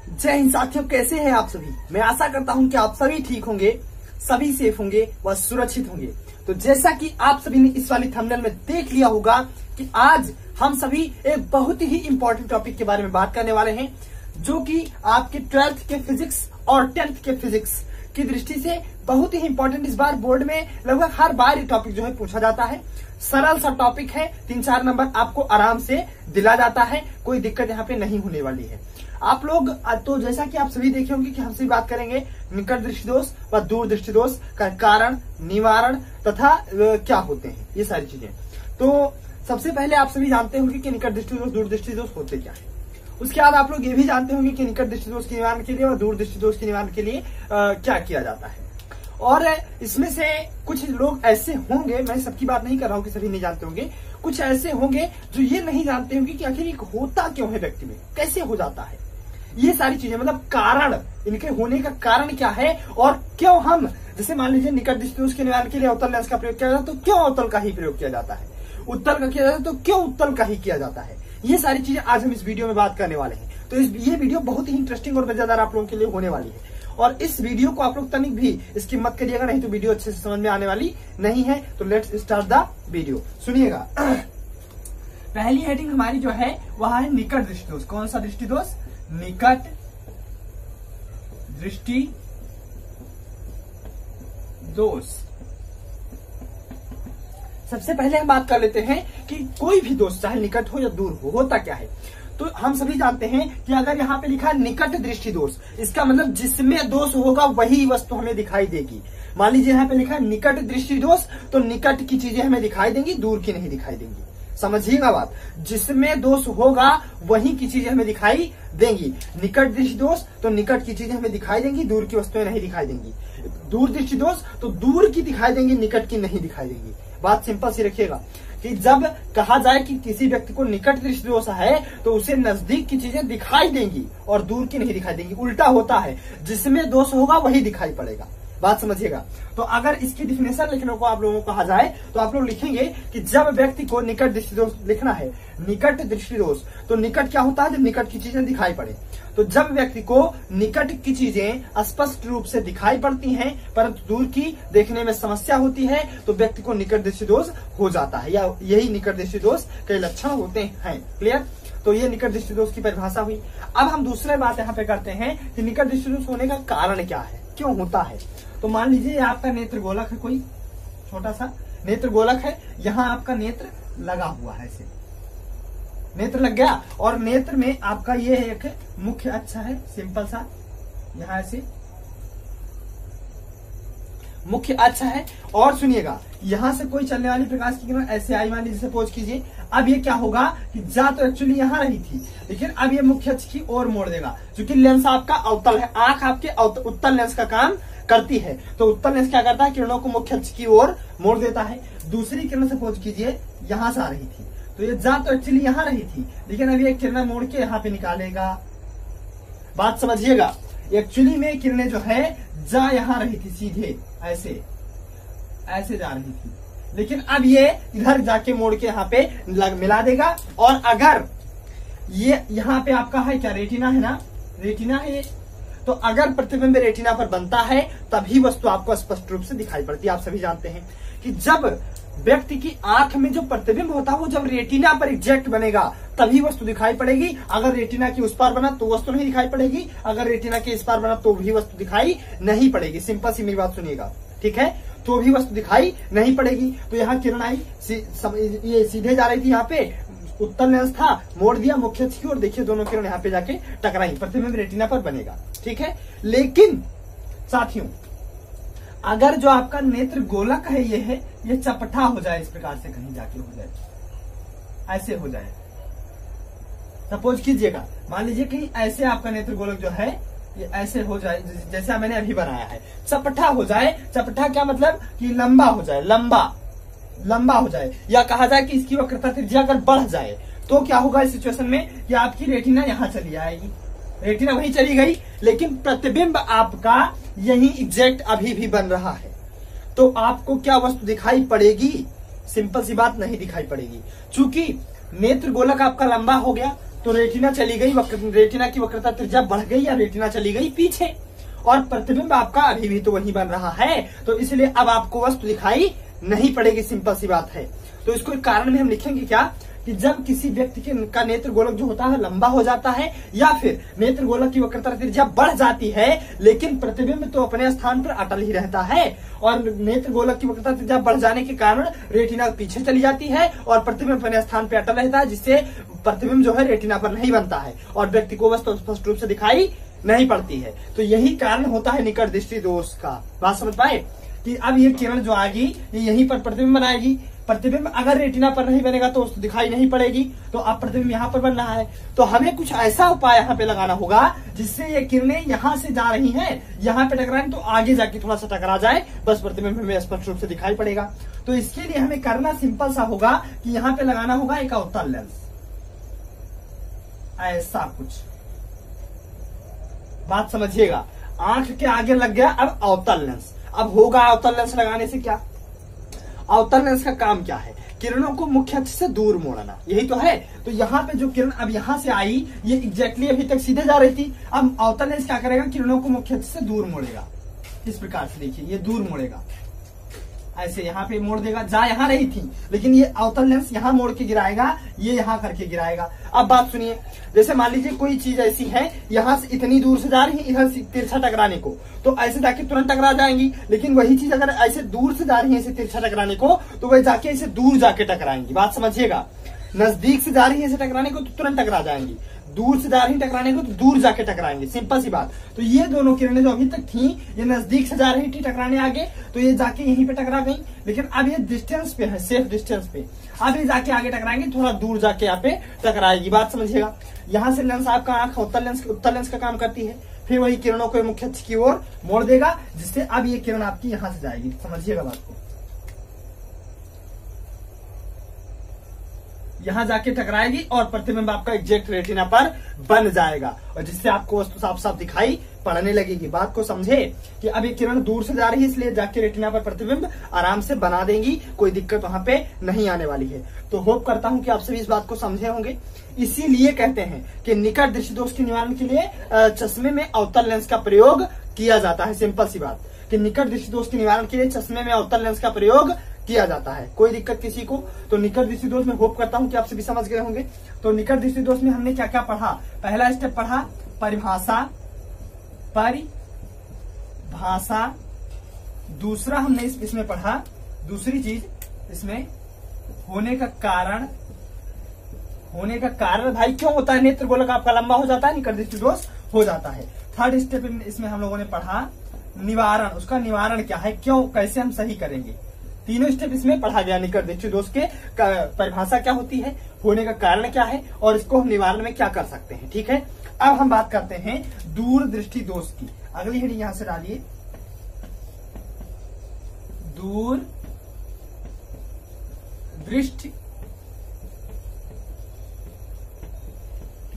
जय हिंद साथियों, कैसे हैं आप सभी। मैं आशा करता हूं कि आप सभी ठीक होंगे, सभी सेफ होंगे व सुरक्षित होंगे। तो जैसा कि आप सभी ने इस वाली थंबनेल में देख लिया होगा कि आज हम सभी एक बहुत ही इंपॉर्टेंट टॉपिक के बारे में बात करने वाले हैं, जो कि आपके 12th के फिजिक्स और 10th के फिजिक्स की दृष्टि से बहुत ही इंपॉर्टेंट। इस बार बोर्ड में लगभग हर बार ये टॉपिक जो है पूछा जाता है। सरल सा टॉपिक है, 3-4 नंबर आपको आराम से दिला जाता है, कोई दिक्कत यहाँ पे नहीं होने वाली है। आप लोग तो जैसा कि आप सभी देखे होंगे कि हमसे बात करेंगे निकट दृष्टि दोष व दूर दृष्टि दोष का कारण, निवारण तथा क्या होते हैं, ये सारी चीजें। तो सबसे पहले आप सभी जानते होंगे कि निकट दृष्टि दोष, दूर दृष्टि दोष होते क्या है। उसके बाद आप लोग ये भी जानते होंगे कि निकट दृष्टि दोष के निवारण के लिए और दूर दृष्टि दोष के निवारण के लिए क्या किया जाता है। और इसमें से कुछ लोग ऐसे होंगे, मैं सबकी बात नहीं कर रहा हूं कि सभी नहीं जानते होंगे, कुछ ऐसे होंगे जो ये नहीं जानते होंगे कि आखिर एक होता क्यों है व्यक्ति में, कैसे हो जाता है। ये सारी चीजें मतलब कारण, इनके होने का कारण क्या है और क्यों हम, जैसे मान लीजिए निकट दृष्टि दोष के निवारण के लिए अवतल लेंस का प्रयोग किया जाता है, तो क्यों अवतल का ही प्रयोग किया जाता है। उत्तल का किया जाता है तो क्यों उत्तल का ही किया जाता है। ये सारी चीजें आज हम इस वीडियो में बात करने वाले हैं। तो ये वीडियो बहुत ही इंटरेस्टिंग और मजेदार आप लोगों के लिए होने वाली है। और इस वीडियो को आप लोग तनिक भी इसकी मत करिएगा, नहीं तो वीडियो अच्छे से समझ में आने वाली नहीं है। तो लेट्स स्टार्ट द वीडियो, सुनिएगा। पहली हेडिंग हमारी जो है वह है निकट दृष्टि दोष। कौन सा दृष्टि दोष? निकट दृष्टि दोष। सबसे पहले हम बात कर लेते हैं कि कोई भी दोष चाहे निकट हो या दूर हो, होता क्या है। तो हम सभी जानते हैं कि अगर यहाँ पे लिखा है निकट दृष्टि दोष, इसका मतलब जिसमें दोष होगा वही वस्तु हमें दिखाई देगी। मान लीजिए यहाँ पे लिखा है निकट दृष्टि दोष, तो निकट की चीजें हमें दिखाई देंगी, दूर की नहीं दिखाई देंगी। समझिएगा बात, जिसमें दोष होगा वही की चीजें हमें दिखाई देंगी। निकट दृष्टि दोष तो निकट की चीजें हमें दिखाई देंगी, दूर की वस्तुएं नहीं दिखाई देंगी। दूर दृष्टि दोष तो दूर की दिखाई देंगी, निकट की नहीं दिखाई देंगी। बात सिंपल सी रखिएगा कि जब कहा जाए कि किसी व्यक्ति को निकट दृष्टि दोष है तो उसे नजदीक की चीजें दिखाई देंगी और दूर की नहीं दिखाई देंगी। उल्टा होता है, जिसमें दोष होगा वही दिखाई पड़ेगा। बात समझिएगा। तो अगर इसकी डिफिनेशन लिखने को आप लोगों को कहा जाए तो आप लोग लिखेंगे कि जब व्यक्ति को निकट दृष्टि दोष लिखना है, निकट दृष्टि दोष, तो निकट क्या होता है? जब निकट की चीजें दिखाई पड़े। तो जब व्यक्ति को निकट की चीजें स्पष्ट रूप से दिखाई पड़ती हैं परंतु दूर की देखने में समस्या होती है, तो व्यक्ति को निकट दृष्टि दोष हो जाता है, या यही निकट दृष्टि दोष के लक्षण होते हैं। क्लियर? तो ये निकट दृष्टि दोष की परिभाषा हुई। अब हम दूसरी बात यहाँ पे करते हैं कि निकट दृष्टि दोष होने का कारण क्या है, क्यों होता है। तो मान लीजिए आपका नेत्र गोलक है, कोई छोटा सा नेत्र गोलक है, यहाँ आपका नेत्र लगा हुआ है, ऐसे नेत्र लग गया और नेत्र में आपका ये एक मुख्य अक्ष है, सिंपल सा यहाँ ऐसे मुख्य अक्ष है। और सुनिएगा, यहां से कोई चलने वाली प्रकाश की किरण ऐसे आई, मान लीजिए सपोज कीजिए। अब ये क्या होगा कि जा तो एक्चुअली यहां रही थी, लेकिन अब ये मुख्य अक्ष की ओर मोड़ देगा, क्योंकि लेंस आपका अवतल है, आंख आपके उत्तल लेंस का काम करती है। तो उत्तल लेंस क्या करता है? किरणों को मुख्य अक्ष की ओर मोड़ देता है। दूसरी किरण सपोज कीजिए यहां से आ रही थी, तो ये जा तो एक्चुअली यहां रही थी, लेकिन अभी एक किरण मोड़ के यहाँ पे निकालेगा। बात समझिएगा, एक्चुअली में किरणें जो है जा यहां रही थी, सीधे ऐसे ऐसे जा रही थी, लेकिन अब ये इधर जाके मोड़ के यहाँ पे मिला देगा। और अगर ये यहाँ पे आपका है क्या, रेटिना है ना, रेटिना है, तो अगर प्रतिबिंब रेटिना पर बनता है तभी वस्तु आपको स्पष्ट रूप से दिखाई पड़ती है। आप सभी जानते हैं कि जब व्यक्ति की आंख में जो प्रतिबिंब होता है वो जब रेटिना पर एग्जैक्ट बनेगा तभी वस्तु दिखाई पड़ेगी। अगर रेटिना की उस पार बना तो वस्तु नहीं दिखाई पड़ेगी, अगर रेटिना के इस पार बना तो भी वस्तु दिखाई नहीं पड़ेगी। सिंपल सी मेरी बात सुनिएगा, ठीक है, तो भी वस्तु दिखाई नहीं पड़ेगी। तो यहाँ किरण आई, ये सीधे जा रही थी, यहाँ पे उत्तल लेंस था, मोड़ दिया मुख्य अक्ष की ओर, देखिए दोनों किरण यहाँ पे जाके टकराई, प्रतिबिंब रेटिना पर बनेगा, ठीक है। लेकिन साथियों, अगर जो आपका नेत्र गोलक है ये है, ये चपटा हो जाए, इस प्रकार से कहीं जाके हो जाए, ऐसे हो जाए, सपोज कीजिएगा, मान लीजिए कहीं ऐसे आपका नेत्र गोलक जो है ये ऐसे हो जाए, जैसा मैंने अभी बनाया है, चपटा हो जाए। चपटा क्या मतलब कि लंबा हो जाए, लंबा हो जाए, या कहा जाए कि इसकी वक्रता त्रिज्या अगर बढ़ जाए, तो क्या होगा इस सिचुएशन में कि आपकी रेटिना यहाँ चली आएगी, रेटिना वहीं चली गई, लेकिन प्रतिबिंब आपका यही एग्जैक्ट अभी भी बन रहा है। तो आपको क्या वस्तु दिखाई पड़ेगी? सिंपल सी बात, नहीं दिखाई पड़ेगी। चूंकि नेत्र गोलक आपका लंबा हो गया, तो रेटिना चली गई, रेटिना की वक्रता त्रिज्या बढ़ गई या रेटिना चली गई पीछे, और प्रतिबिंब आपका अभी भी तो वही बन रहा है, तो इसलिए अब आपको वस्तु दिखाई नहीं पड़ेगी, सिंपल सी बात है। तो इसको एक कारण में हम लिखेंगे क्या कि जब किसी व्यक्ति का नेत्र गोलक जो होता है लंबा हो जाता है या फिर नेत्र गोलक की वक्रता त्रिज्या बढ़ जाती है, लेकिन प्रतिबिंब तो अपने स्थान पर अटल ही रहता है, और नेत्र गोलक की वक्रता त्रिज्या बढ़ जाने के कारण रेटिना पीछे चली जाती है और प्रतिबिंब अपने स्थान पर अटल रहता है, जिससे प्रतिबिंब जो है रेटिना पर नहीं बनता है और व्यक्ति को वस्तु स्पष्ट रूप से दिखाई नहीं पड़ती है। तो यही कारण होता है निकट दृष्टि दोष का। बात समझ पाए कि अब ये किरण जो आएगी ये यहीं पर प्रतिबिंब बनाएगी, प्रतिबिंब अगर रेटिना पर नहीं बनेगा तो उसको दिखाई नहीं पड़ेगी, तो अब प्रतिबिंब यहाँ पर बन रहा है। तो हमें कुछ ऐसा उपाय यहाँ पे लगाना होगा जिससे ये किरणें यहाँ से जा रही हैं, यहाँ पे टकराएं तो आगे जाके थोड़ा सा टकरा जाए, बस प्रतिबिंब हमें स्पष्ट रूप से दिखाई पड़ेगा। तो इसके लिए हमें करना सिंपल सा होगा कि यहाँ पे लगाना होगा एक अवतल लेंस, ऐसा कुछ। बात समझिएगा, आंख के आगे लग गया अब अवतल लेंस। अब होगा अवतल लेंस लगाने से क्या, अवतल लेंस का काम क्या है, किरणों को मुख्य अक्ष से दूर मोड़ना, यही तो है। तो यहाँ पे जो किरण अब यहाँ से आई ये एग्जैक्टली अभी तक सीधे जा रही थी, अब अवतल लेंस क्या करेगा, किरणों को मुख्य अक्ष से दूर मोड़ेगा। इस प्रकार से देखिए ये दूर मोड़ेगा, ऐसे यहाँ पे मोड़ देगा, जा यहाँ रही थी लेकिन ये अवतल लेंस यहाँ मोड़ के गिराएगा, ये यहाँ करके गिराएगा। अब बात सुनिए, जैसे मान लीजिए कोई चीज ऐसी है यहाँ से इतनी दूर से जा रही है इधर तिरछा टकराने को, तो ऐसे जाके तुरंत टकरा जाएंगी, लेकिन वही चीज अगर ऐसे दूर से जा रही है ऐसे तिरछा टकराने को तो वह जाके ऐसे दूर जाके टकराएंगी। बात समझिएगा, नजदीक से जा रही है ऐसे टकराने को तो तुरंत टकरा जाएंगी, दूर से जा रही टकराने को तो दूर जाके टकराएंगे, सिंपल सी बात। तो ये दोनों किरणें जो अभी तक थी ये नजदीक से जा रही थी टकराने आगे, तो ये जाके यहीं पे टकरा गई, लेकिन अब ये डिस्टेंस पे है, सेफ डिस्टेंस पे, अब ये जाके आगे टकराएंगे, थोड़ा दूर जाके यहाँ पे टकराएगी। बात समझिएगा, यहाँ से लेंस आपका आंख उत्तल लेंस का काम करती है, फिर वही किरणों को मुख्य अक्ष की ओर मोड़ देगा, जिससे अब ये किरण आपकी यहाँ से जाएगी। समझिएगा बात को, यहाँ जाके टकराएगी और प्रतिबिंब आपका एग्जैक्ट रेटिना पर बन जाएगा, और जिससे आपको वस्तु साफ साफ दिखाई पड़ने लगेगी। बात को समझे कि अब ये किरण दूर से जा रही है इसलिए जाके रेटिना पर प्रतिबिंब आराम से बना देंगी, कोई दिक्कत वहां पे नहीं आने वाली है। तो होप करता हूं कि आप सभी इस बात को समझे होंगे। इसीलिए कहते हैं कि निकट दृष्टि दोष के निवारण के लिए चश्मे में अवतल लेंस का प्रयोग किया जाता है। सिंपल सी बात कि निकट दृष्टि दोष के निवारण के लिए चश्मे में अवतल लेंस का प्रयोग किया जाता है। कोई दिक्कत किसी को, तो निकट दृष्टि दोष में होप करता हूं कि आप सभी समझ गए होंगे। तो निकट दृष्टि दोष में हमने क्या क्या पढ़ा, पहला स्टेप पढ़ा परिभाषा, दूसरा हमने इसमें पढ़ा, दूसरी चीज इसमें होने का कारण भाई क्यों होता है, नेत्र गोलक आपका लंबा हो जाता है, निकट दृष्टि दोष हो जाता है। थर्ड स्टेप इसमें हम लोगों ने पढ़ा निवारण, उसका निवारण क्या है, क्यों, कैसे हम सही करेंगे। तीनों स्टेप इसमें पढ़ा गया, निकट दृष्टि दोष के परिभाषा क्या होती है, होने का कारण क्या है और इसको हम निवारण में क्या कर सकते हैं। ठीक है, अब हम बात करते हैं दूर दृष्टि दोष की। अगली हेडिंग यहां से डालिए, दूर दृष्टि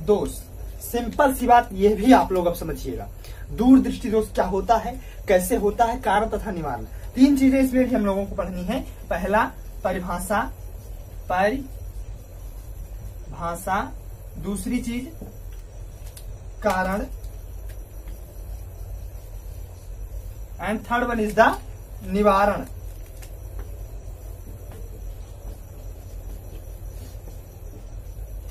दोष। सिंपल सी बात, यह भी आप लोग अब समझिएगा, दूर दृष्टि दोष क्या होता है, कैसे होता है, कारण तथा निवारण। तीन चीजें इसमें भी हम लोगों को पढ़नी है। पहला परिभाषा, दूसरी चीज कारण, and third one is the निवारण।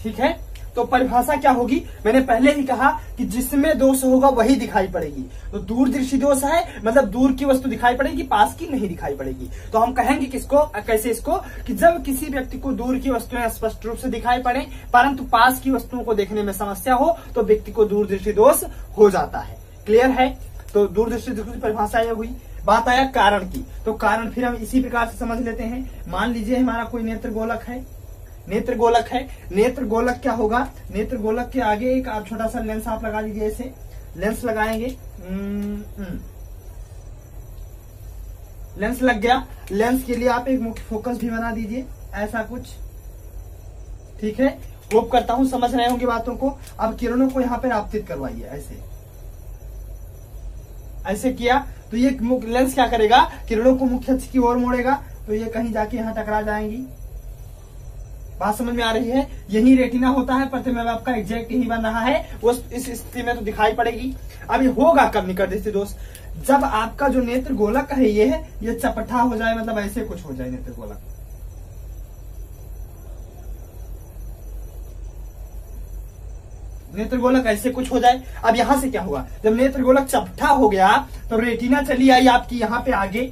ठीक है, तो परिभाषा क्या होगी, मैंने पहले ही कहा कि जिसमें दोष होगा वही दिखाई पड़ेगी। तो दूर दृष्टि दोष है मतलब दूर की वस्तु दिखाई पड़ेगी, पास की नहीं दिखाई पड़ेगी। तो हम कहेंगे किसको, कैसे इसको, कि जब किसी व्यक्ति को दूर की वस्तुएं स्पष्ट रूप से दिखाई पड़े परंतु पास की वस्तुओं को देखने में समस्या हो तो व्यक्ति को दूर दृष्टि दोष हो जाता है। क्लियर है, तो दूर दृष्टि दोष की परिभाषा यह हुई। बात आया कारण की, तो कारण फिर हम इसी प्रकार से समझ लेते हैं। मान लीजिए हमारा कोई नेत्र गोलक है, नेत्र गोलक क्या होगा, नेत्र गोलक के आगे एक आप छोटा सा लेंस आप लगा लीजिए, ऐसे लेंस लगाएंगे, लेंस लग गया, लेंस के लिए आप एक मुख्य फोकस भी बना दीजिए, ऐसा कुछ। ठीक है, होप करता हूं समझ रहे होंगे बातों को। अब किरणों को यहाँ पे आपतित करवाइए, ऐसे किया तो ये लेंस क्या करेगा, किरणों को मुख्य अक्ष की ओर मोड़ेगा, तो ये कहीं जाके यहाँ टकरा जाएंगी, बात समझ में आ रही है? यही रेटिना होता है, प्रतिबिंब आपका एग्जैक्ट यही बन रहा है, वो इस स्थिति में तो दिखाई पड़ेगी। अब ये होगा कब निकट दृष्टि दोष? जब आपका जो नेत्र गोलक है ये चपटा हो जाए, मतलब ऐसे कुछ हो जाए नेत्र गोलक। नेत्र गोलक ऐसे कुछ हो जाए। अब यहां से क्या होगा, जब नेत्र गोलक चपटा हो गया तो रेटिना चली आई आपकी यहाँ पे आगे,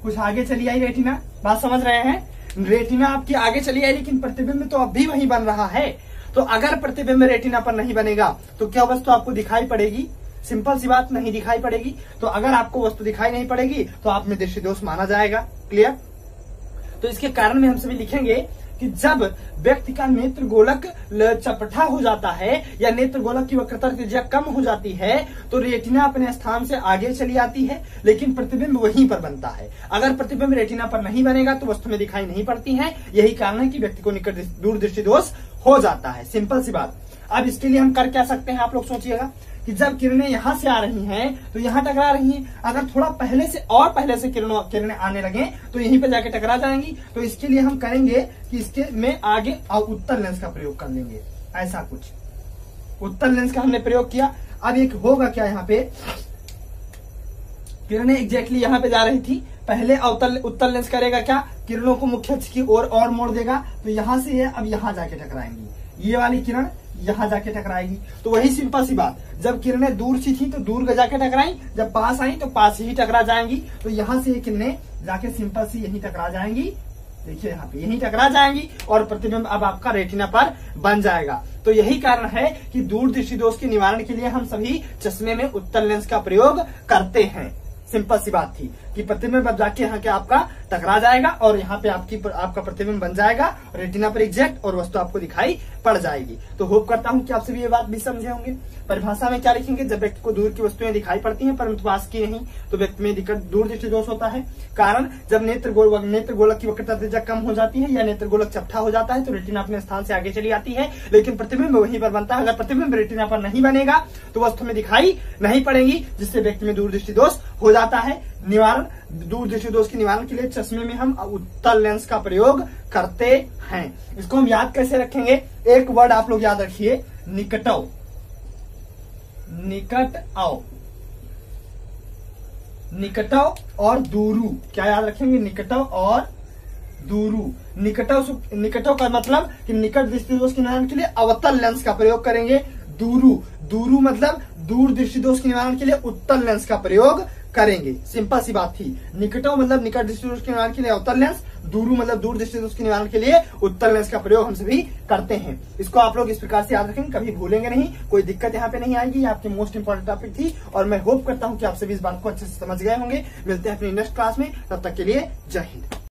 कुछ आगे चली आई रेटिना। बात समझ रहे हैं? रेटिना आपकी आगे चली आई, लेकिन प्रतिबिंब तो अब भी वही बन रहा है। तो अगर प्रतिबिंब रेटिना पर नहीं बनेगा तो क्या वस्तु आपको दिखाई पड़ेगी? सिंपल सी बात, नहीं दिखाई पड़ेगी। तो अगर आपको वस्तु दिखाई नहीं पड़ेगी तो आप में दृष्टि दोष माना जाएगा। क्लियर? तो इसके कारण में हम सभी लिखेंगे कि जब व्यक्ति का नेत्र गोलक चपटा हो जाता है या नेत्र गोलक की वक्रता त्रिज्या कम हो जाती है तो रेटिना अपने स्थान से आगे चली आती है, लेकिन प्रतिबिंब वहीं पर बनता है। अगर प्रतिबिंब रेटिना पर नहीं बनेगा तो वस्तु में दिखाई नहीं पड़ती है। यही कारण है कि व्यक्ति को निकट दूर दृष्टि दोष हो जाता है। सिंपल सी बात। अब इसके लिए हम कर क्या सकते हैं, आप लोग सोचिएगा कि जब किरणें यहां से आ रही हैं तो यहां टकरा रही हैं, अगर थोड़ा पहले से किरणें आने लगे तो यहीं पे जाके टकरा जाएंगी। तो इसके लिए हम करेंगे कि इसके में आगे उत्तल लेंस का प्रयोग कर लेंगे। ऐसा कुछ उत्तल लेंस का हमने प्रयोग किया। अब एक होगा क्या, यहाँ पे किरणें एग्जैक्टली यहाँ पे जा रही थी, पहले उत्तल लेंस करेगा क्या, किरणों को मुख्य अक्ष की ओर और मोड़ देगा। तो यहां से ये अब यहां जाके टकराएंगी, ये वाली किरण यहां जाके टकराएगी। तो वही सिंपल सी बात, जब किरणें दूर सी थी तो दूर जाके टकराई, जब पास आई तो पास ही टकरा जाएंगी। तो यहां से ये किरणें जाके सिंपल सी यहीं टकरा जाएंगी। देखिए यहाँ पे यहीं टकरा जाएंगी और प्रतिबिंब अब आपका रेटिना पर बन जाएगा। तो यही कारण है कि दूर दृष्टि दोष के निवारण के लिए हम सभी चश्मे में उत्तल लेंस का प्रयोग करते हैं। सिंपल सी बात थी कि प्रतिबिंब अब जाके यहाँ के आपका टकरा जाएगा और यहाँ पे आपका प्रतिबिंब बन जाएगा रेटिना पर एग्जैक्ट, और वस्तु आपको दिखाई पड़ जाएगी। तो होप करता हूँ कि आप सभी ये बात भी समझे होंगे। परिभाषा में क्या लिखेंगे, जब व्यक्ति को दूर की वस्तुएं दिखाई पड़ती हैं परंतु पास की नहीं तो व्यक्ति में दिक्कत दूर दृष्टि दोष होता है। कारण, जब नेत्र गोलक की वक्रता त्रिज्या कम हो जाती है या नेत्र गोलक चपटा हो जाता है तो रेटिना अपने स्थान से आगे चली आती है, लेकिन प्रतिबिंब वहीं पर बनता है। अगर प्रतिबिंब रेटिना पर नहीं बनेगा तो वस्तु में दिखाई नहीं पड़ेगी, जिससे व्यक्ति में दूर दृष्टि दोष हो जाता है। निवारण, दूर दृष्टि दोष के निवारण के लिए चश्मे में हम उत्तल लेंस का प्रयोग करते हैं। इसको हम याद कैसे रखेंगे, एक वर्ड आप लोग याद रखिए, निकटव। निकटव और दूरू। क्या याद रखेंगे, निकटव और दूरू। निकटव का मतलब कि निकट दृष्टि दोष के निवारण के लिए अवतल लेंस का प्रयोग करेंगे। दूरू मतलब दूर दृष्टि दोष के निवारण के लिए उत्तल लेंस का प्रयोग करेंगे। सिंपल सी बात थी। निकटव मतलब निकट दृष्टि दोष के निवारण के लिए अवतल लेंस, दूरू मतलब दूर दृष्टि दोष के निवारण के लिए उत्तल लेंस का प्रयोग हम सभी करते हैं। इसको आप लोग इस प्रकार से याद रखेंगे, कभी भूलेंगे नहीं, कोई दिक्कत यहाँ पे नहीं आएगी। आपकी मोस्ट इंपोर्टेंट टॉपिक थी और मैं होप करता हूँ कि आप सभी इस बात को अच्छे से समझ गए होंगे। मिलते हैं अपनी नेक्स्ट क्लास में, तब तक के लिए जय हिंद।